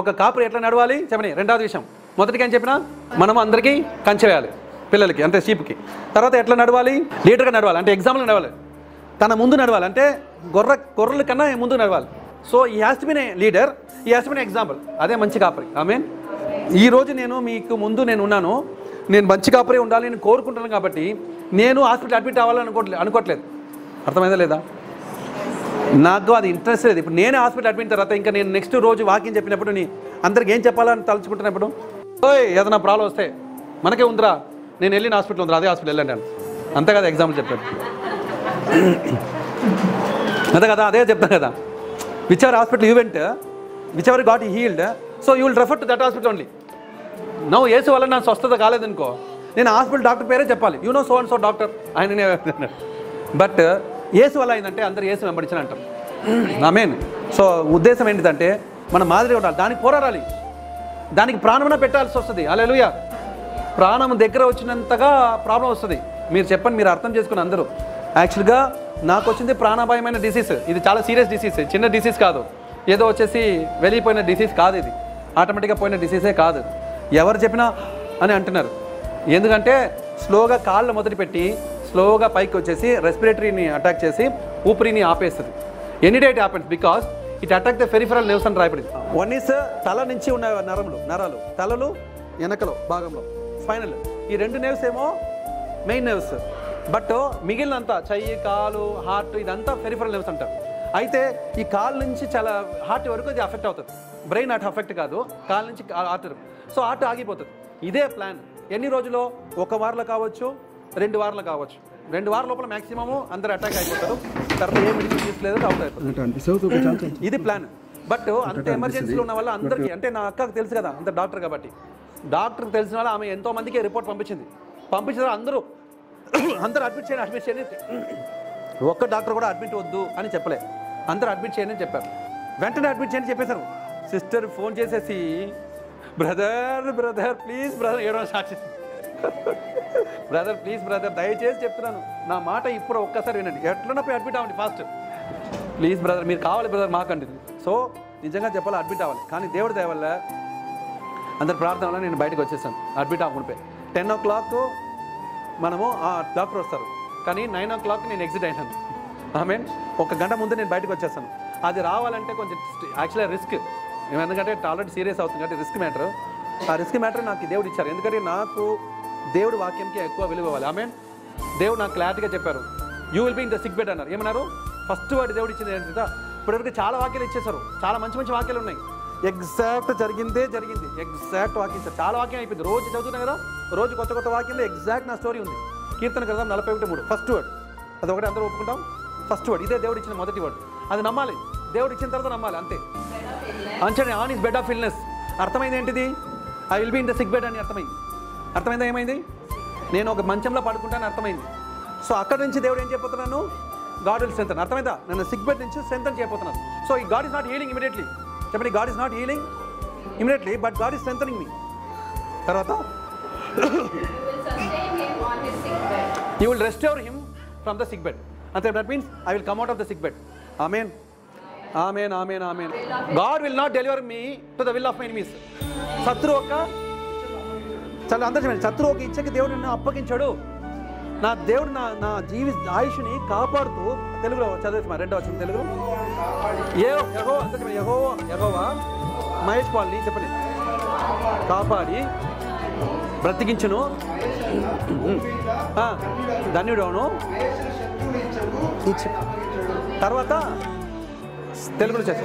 ఒక కాపురి ఎట్లా నడవాలి చెప్పని. రెండవది విషయం, మొదటిగా ఏం చెప్పినా మనం అందరికీ కంచె వేయాలి పిల్లలకి, అంటే షీప్కి. తర్వాత ఎట్లా నడవాలి, లీడర్గా నడవాలి, అంటే ఎగ్జాంపుల్ నడవాలి, తన ముందు నడవాలి, అంటే గొర్రెల కన్నా ముందు నడవాలి. సో ఈ has to be A leader, ఈ హ్యాస్ టు బి ఎగ్జాంపుల్. అదే మంచి కాపరి. ఆమేన్. ఈరోజు నేను మీకు ముందు నేను ఉన్నాను, నేను మంచి కాపరి ఉండాలి నేను కోరుకుంటున్నాను. కాబట్టి నేను హాస్పిటల్ అడ్మిట్ అవ్వాలని అనుకోవట్లేదు. అర్థమైందా లేదా? నాకు అది ఇంట్రెస్ట్ లేదు. ఇప్పుడు నేనే హాస్పిటల్ అడ్మిట్ తర్వాత ఇంకా నేను నెక్స్ట్ రోజు వాకింగ్ చెప్పినప్పుడు అందరికి ఏం చెప్పాలని తలుచుకుంటున్నప్పుడు, ఓయ్ ఏదైనా ప్రాబ్లం వస్తే మనకే ఉందిరా, నేను వెళ్ళిన హాస్పిటల్ ఉందిరా, అదే హాస్పిటల్ వెళ్ళండి అంతే కదా ఎగ్జాంపుల్ చెప్పాను. అదే కదా, అదే చెప్తాను కదా. Which ever hospital you went, which ever got healed, so you will refer to that hospital only. నవ్వు యేసు వల్ల నాకు స్వస్థత కాలేదనుకో, నేను హాస్పిటల్ డాక్టర్ పేరే చెప్పాలి. You know so and so doctor ఆయననే. బట్ యేసు వల్ల అయిందంటే అందరు యేసు వెంబడించని అంటాం. ఆమేన్. సో ఉద్దేశం ఏంటిదంటే మనం మాదిరిగా ఉండాలి, దానికి పోరాడాలి, దానికి ప్రాణమున పెట్టాల్సి వస్తుంది. హల్లెలూయా. ప్రాణం దగ్గర వచ్చినంతగా ప్రాబ్లం వస్తుంది. మీరు చెప్పండి, మీరు అర్థం చేసుకుని అందరూ. యాక్చువల్గా నాకు వచ్చింది ప్రాణాపాయమైన డిసీజ్. ఇది చాలా సీరియస్ డిసీజ్, చిన్న డిసీజ్ కాదు, ఏదో వచ్చేసి వెళ్ళిపోయిన డిసీజ్ కాదు, ఇది ఆటోమేటిక్గా పోయిన డిసీజే కాదు. ఎవరు చెప్పినా అని అంటున్నారు. ఎందుకంటే స్లోగా కాళ్ళు మొదలుపెట్టి స్లోగా పైకి వచ్చేసి రెస్పిరేటరీని అటాక్ చేసి ఊపిరిని ఆపేస్తుంది. Any day it happens because it attack the peripheral nerves అని రాయబడింది. వన్ ఈస్ తల నుంచి ఉన్న నరాలు, తలలు వెనకలో భాగంలో స్పైనల్, ఈ రెండు నెర్వ్స్ ఏమో మెయిన్ నెర్వ్స్. బట్ మిగిలినంతా చెయ్యి, కాలు, హార్ట్ ఇదంతా పెరిఫరల్ నెర్వ్స్ అంటారు. అయితే ఈ కాలు నుంచి చాలా హార్ట్ వరకు ఇది అఫెక్ట్ అవుతుంది. బ్రెయిన్ హార్ట్ అఫెక్ట్ కాదు, కాలు నుంచి హార్ట్. సో హార్ట్ ఆగిపోతుంది. ఇదే ప్లాన్. ఎన్ని రోజుల్లో? 1 వారంలో కావచ్చు, 2 వారాలు కావచ్చు. 2 వారాల లోపల మ్యాక్సిమము అందరు అటాక్ అయిపోతారు. తర్వాత ఏ మెడిసిన్ తీసుకోలేదు, అవుట్ అయిపోతుంది. ఇది ప్లాన్. బట్ అంత ఎమర్జెన్సీలో ఉన్న వల్ల అందరికీ, అంటే నా అక్కకు తెలుసు కదా, అంత డాక్టర్ కాబట్టి, డాక్టర్కి తెలిసిన వల్ల ఆమె ఎంతో మందికి రిపోర్ట్ పంపించారు. అందరూ అడ్మిట్ చేయండి. ఒక్క డాక్టర్ కూడా అడ్మిట్ వద్దు అని చెప్పలే, అందరూ అడ్మిట్ చేయండి అని చెప్పారు. వెంటనే అడ్మిట్ చేయండి చెప్పేశారు. సిస్టర్ ఫోన్ చేసేసి బ్రదర్ ప్లీజ్ బ్రదర్ ఏడవ స్టార్ట్ చేసి, బ్రదర్ ప్లీజ్ బ్రదర్ దయచేసి చెప్తున్నాను, నా మాట ఇప్పుడు ఒక్కసారి వినండి, ఎట్లన్నా పోయి అడ్మిట్ అవ్వండి ఫాస్ట్ ప్లీజ్ బ్రదర్, మీరు కావాలి బ్రదర్ మాకండి. సో నిజంగా చెప్పాలి, అడ్మిట్ అవ్వాలి. కానీ దేవుడి దయ వల్ల అందరి ప్రార్థన వల్ల నేను బయటకు వచ్చేసాను. అడ్మిట్ అవ్వకుండా 10 o'clock మనము ఆ డాక్టర్ వస్తారు, కానీ 9 o'clock నేను ఎగ్జిట్ అయినాను. ఆమెన్. 1 గంట ముందు నేను బయటకు వచ్చేస్తాను. అది రావాలంటే కొంచెం యాక్చువల్గా రిస్క్, ఎందుకంటే ఆల్రెడీ సీరియస్ అవుతుంది కాబట్టి రిస్క్ మ్యాటర్. ఆ రిస్క్ మ్యాటర్ నాకు దేవుడు ఇచ్చారు, ఎందుకంటే నాకు దేవుడు వాక్యంకి ఎక్కువ విలువ ఇవ్వాలి. ఆమెన్. దేవుడు నాకు క్లారిటీగా చెప్పారు, you will be in the sick bed అన్నారు. ఏమన్నారు? ఫస్ట్ వాడు దేవుడు ఇచ్చింది ఏంటంటే, ఇప్పటివరకు చాలా వాక్యాలు ఇచ్చేశారు, చాలా మంచి మంచి వాక్యాలు ఉన్నాయి. ఎగ్జాక్ట్ జరిగింది, ఎగ్జాక్ట్ వాక్యం ఇచ్చారు. చాలా వాక్యం అయిపోయింది, రోజు చదువుతున్నాయి కదా, రోజు కొత్త వాక్యంలో ఎగ్జాక్ట్ నా స్టోరీ ఉంది. కీర్తన గ్రంథం 41:3 ఫస్ట్ వర్డ్, అది ఒకటి అందరూ ఒప్పుకుంటాం. ఫస్ట్ వర్డ్ ఇదే దేవుడు ఇచ్చిన మొదటి వర్డ్, అది నమ్మాలి. దేవుడు ఇచ్చిన తర్వాత నమ్మాలి, అంతే. అంచనే on his bed of illness. అర్థమైంది ఏంటిది? I will be in the sick bed అని అర్థమైందా? ఏమైంది? నేను ఒక మంచంలో పడుకుంటాను అర్థమైంది. సో అక్కడ నుంచి దేవుడు ఏం చెప్పబోతున్నాను? God will strengthen. అర్థమైందా? నేను సిక్ బెడ్ నుంచి స్ట్రెంథెన్ చేయబోతున్నాను. సో ఈ God is not healing immediately. చెప్పండి, God is not healing immediately, but God is strengthening me. తర్వాత you will restore him from the sick bed. అంతే. That means I will come out of the sick bed. Amen, amen, amen, amen. God will not deliver me to the will of my enemies. శత్రువు ఒక ఇచ్చకి దేవుడు నన్ను అప్పగించాడు. నా దేవుడు నా ఆయుష్ని కాపాడుతూ, తెలుగులో చదివేసి 2వ వచనం తెలుగులో, యెహోవా మహేష్ పాల్ని చెప్పండి, కాపాడి బ్రతికించును, ధన్యుడవును. తర్వాత తెలుగులో చేసి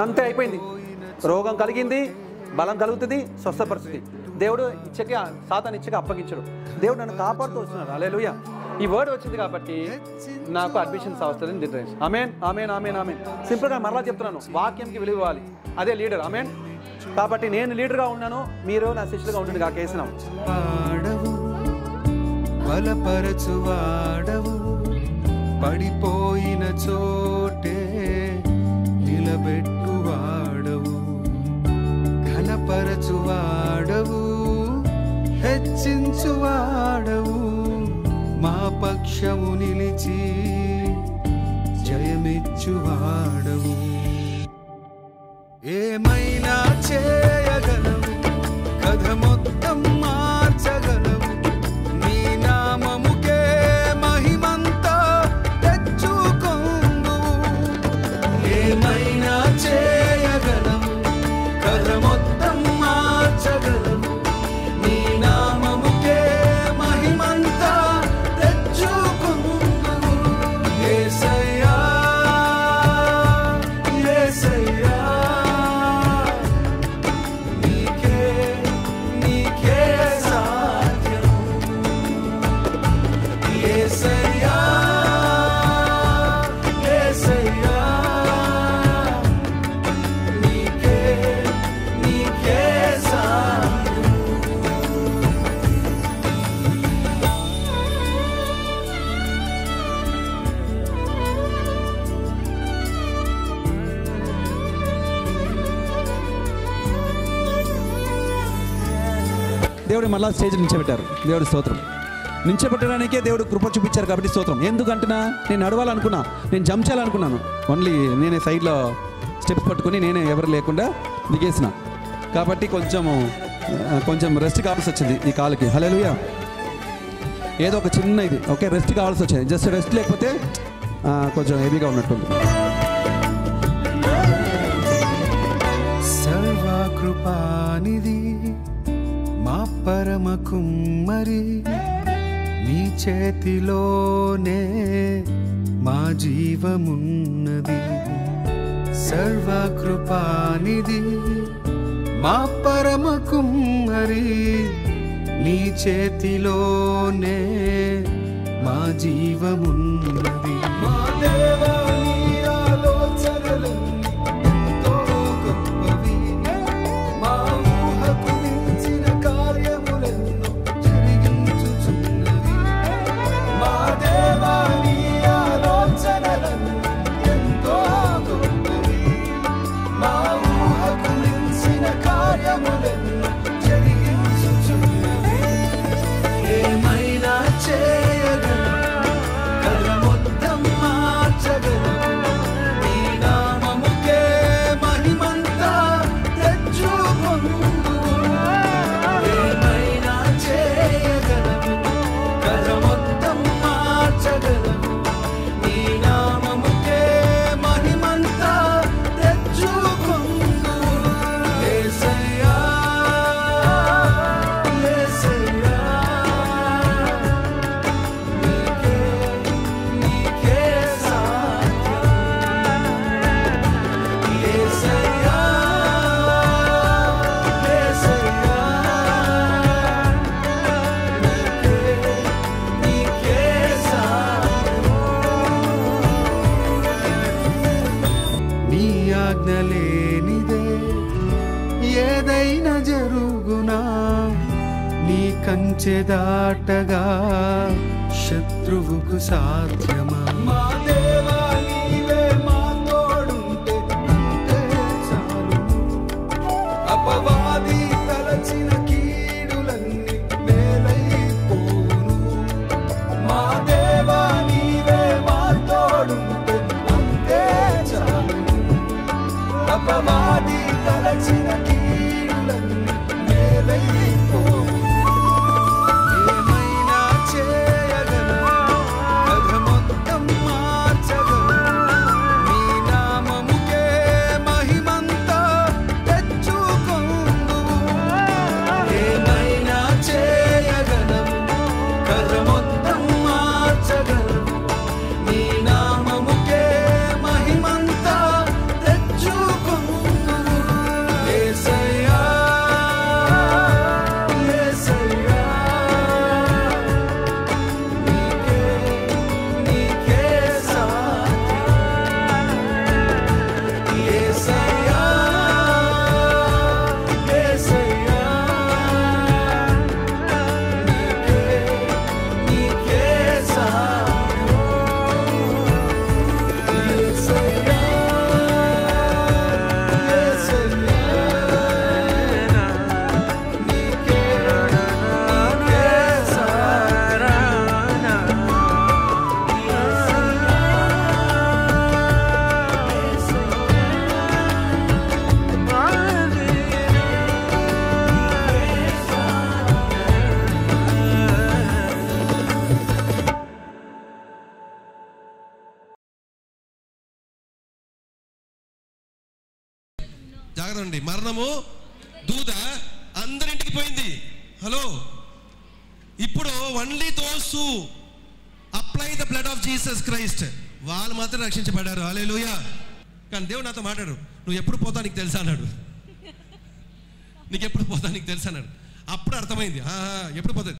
అంతే అయిపోయింది. రోగం కలిగింది, బలం కలుగుతుంది, స్వస్థపరుస్తుంది. దేవుడు ఇచ్చకి, సాతాను ఇచ్చకి అప్పగించడు. దేవుడు నన్ను కాపాడుతూ వస్తున్నాడు. హల్లెలూయా. ఈ వర్డ్ వచ్చింది కాబట్టి నాకు అడ్మిషన్స్ వస్తుంది. Amen, amen, amen, amen. సింపుల్గా మరలా చెప్తున్నాను, వాక్యంకి విలువ ఇవ్వాలి, అదే లీడర్. ఆమెన్. కాబట్టి నేను లీడర్గా ఉన్నాను, మీరు నా శిష్యులుగా ఉండండి. ఆ కేసినాం బలపరచువాడవు, పడిపోయిన చోటే నిలబెట్టువాడవు, ఘనపరచువాడవు, హెచ్చించువాడవు, మా పక్షము నిలిచి తీర్చువాడవు. ఏమైనా చేయగలవు, కథ మొత్తం మార్చగలవు. నీ నామముకే మహిమంతా తెచ్చుకొందువు. ఏమైనా చేయగలవు, కథ మొత్తం మార్చగలవు. నీ నామముకే మహిమంతా తెచ్చుకొందువు. యేసయ్యా యేసయ్యా నీకే నీకే సాధ్యము. యేసయ్యా యేసయ్యా నీకే నీకే సాధ్యము. దేవుడు మళ్ళా స్టేజ్ నించోబెట్టారు. దేవుడి స్తోత్రం. నించోబెట్టడానికే దేవుడు కృప చూపించారు కాబట్టి స్తోత్రం. ఎందుకంటున్నా, నేను నడవాలనుకున్నా, నేను జంప్ చేయాలనుకున్నాను. ఓన్లీ నేనే సైడ్లో స్టెప్స్ పట్టుకుని నేనే ఎవరు లేకుండా దిగేసిన కాబట్టి కొంచెం రెస్ట్ కావాల్సి వచ్చింది ఈ కాలుకి. హల్లెలూయా. ఏదో ఒక చిన్న ఇది ఓకే రెస్ట్ కావాల్సి వచ్చింది. జస్ట్ రెస్ట్ లేకపోతే కొంచెం హెవీగా ఉన్నట్టుంది. సర్వకృపానిధి మా పరమ కుమ్మరి, నీ చేతిలోనే మా జీవమున్నది. సర్వకృపానిధి మా పరమ కుమ్మరి, నీ చేతిలోనే మా జీవమున్నది. మా దేవా నీ ఆలోచనలన్నీ ఎంతో గొప్పవి. మా ఊహకు మించిన కార్యములెన్నో జరిగించుచున్నవి. మా దేవా నీ ఆలోచనలన్నీ ఎంతో గొప్పవి. మా ఊహకు మించిన కార్యములెన్నో జరిగించుచున్నవి. ఏమైనా చేయగలవు, కథ మొత్తం మార్చగలవు. నీ నామముకే మహిమంతా తెచ్చుకొందువు. ఏమైనా చేయగలవు, కథ మొత్తం మార్చగలవు. నీ నామముకే మహిమంతా తెచ్చుకొందువు. యేసయ్యా యేసయ్యా నీకే నీకే సాధ్యము. యేసయ్యా యేసయ్యా నీకే నీకే సాధ్యము. నీ ఆజ్ఞ లేనిదే ఏదైనా జరుగునా, నీ కంచె దాటగా శత్రువుకు సాధ్యమా. మా దేవా నీవే మా తోడుంటే అంతే చాలును. అపవాది తలచిన కీడులన్నీ మేలైపోవును. మా దేవా నీవే మా తోడుంటే అంతే చాలును. అపవాది తలచిన కీడులన్నీ మేలైపోవును. ఏమైనా చేయగలవు, కథ మొత్తం మార్చగలవు. నీ నామముకే మహిమంతా తెచ్చుకొందువు. ఏమైనా చేయగలవు, కథ మొత్తం మార్చగలవు. నీ నామముకే మహిమంతా తెచ్చుకొందువు. చదవండి. మరణము దూత అందరింటికి పోయింది. హలో, ఇప్పుడు only those who apply the blood of Jesus Christ వాళ్ళు మాత్రం రక్షించబడ్డారు. హల్లెలూయా. కానీ దేవుడు నాతో మాట్లాడు, నువ్వు ఎప్పుడు పోతావు నీకు తెలుసా అన్నాడు. నీకు ఎప్పుడు పోతావు నీకు తెలుసా అన్నాడు. అప్పుడు అర్థమైంది, ఎప్పుడు పోతుంది.